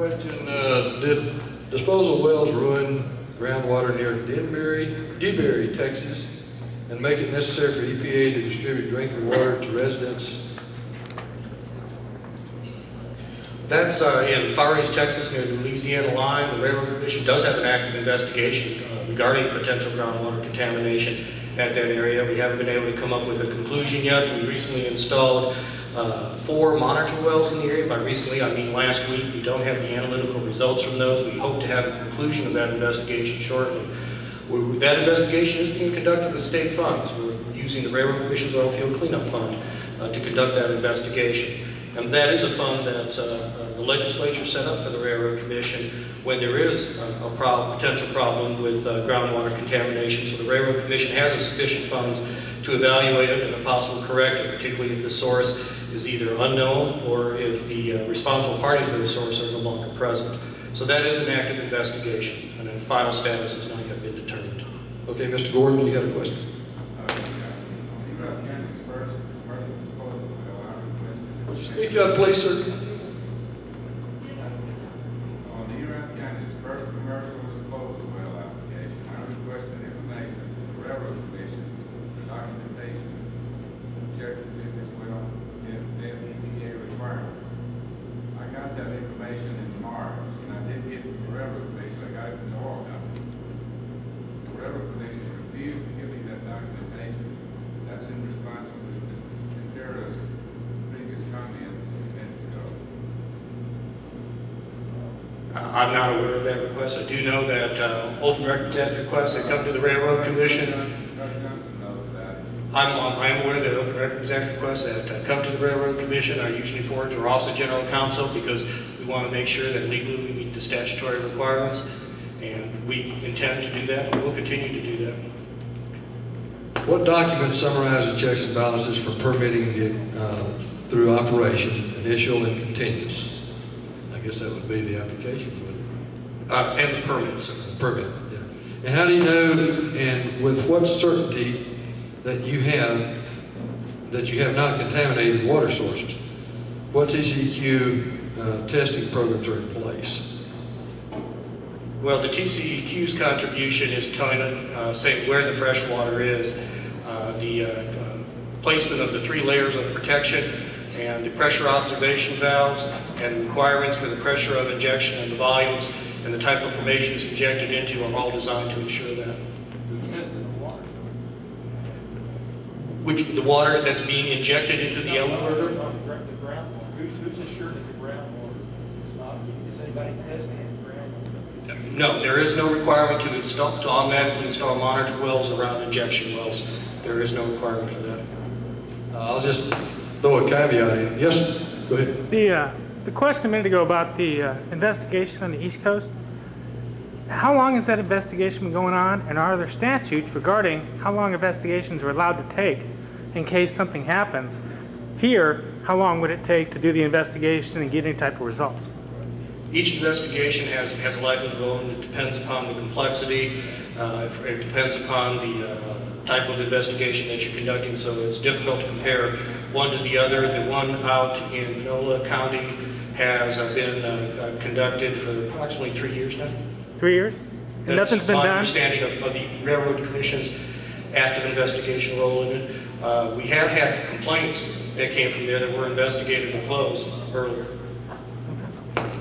Question, did disposal wells ruin groundwater near Deberry, Texas, and make it necessary for EPA to distribute drinking water to residents? That's in Far East Texas near the Louisiana line. The Railroad Commission does have an active investigation regarding potential groundwater contamination at that area. We haven't been able to come up with a conclusion yet. We recently installed 4 monitor wells in the area. By recently, I mean last week. We don't have the analytical results from those. We hope to have a conclusion of that investigation shortly. That investigation is being conducted with state funds. We're using the Railroad Commission's Oil Field Cleanup Fund to conduct that investigation. And that is a fund that the legislature set up for the Railroad Commission when there is a potential problem with groundwater contamination. So the Railroad Commission has sufficient funds to evaluate it and if possible correct it, particularly if the source is either unknown or if the responsible parties for the source are no longer present. So that is an active investigation, and the final status has not yet been determined. Okay, Mr. Gordon, you got a question? Speak up, please, sir. On the Erath County's first commercial disposal well application, I requested information from the Railroad Commission, documentation, check to see if this well is EPA requirement. I got that information in March, and I did get it from the Railroad Commission. I got it from the oil company. The Railroad Commission refused to give me that documentation. That's in response to Mr. Quintera's previous comment. I'm not aware of that request. I do know that Open Records Act requests that come to the Railroad Commission. I'm aware that Open Records Act requests that come to the Railroad Commission are usually forwarded to our Office of General Counsel because we want to make sure that legally we meet the statutory requirements, and we intend to do that, and we'll continue to do that. What document summarizes checks and balances for permitting it through operation, initial and continuous? I guess that would be the application, wouldn't it? And the permits. Permit, yeah. And how do you know, and with what certainty, that you have not contaminated water sources? What TCEQ testing programs are in place? Well, the TCEQ's contribution is telling saying where the fresh water is, the placement of the 3 layers of protection, and the pressure observation valves, and requirements for the pressure of injection and the volumes, and the type of formation it's injected into are all designed to ensure that. Who's testing the water? The water that's being injected into the elevator? The groundwater. Who's assured that the groundwater is not? Is anybody testing the groundwater? No, there is no requirement to automatically install monitor wells around injection wells. There is no requirement for that. I'll just throw a caveat in. Yes, go ahead. The question a minute ago about the investigation on the East Coast, how long has that investigation been going on, and are there statutes regarding how long investigations are allowed to take in case something happens? Here, how long would it take to do the investigation and get any type of results? Each investigation has a life of its own. It depends upon the complexity. It depends upon the type of investigation that you're conducting, so it's difficult to compare one to the other. The one out in Panola County has been conducted for approximately 3 years now. 3 years? And nothing's been done? done? That's my understanding of the Railroad Commission's active investigation role in it. We have had complaints that came from there that were investigated and closed earlier.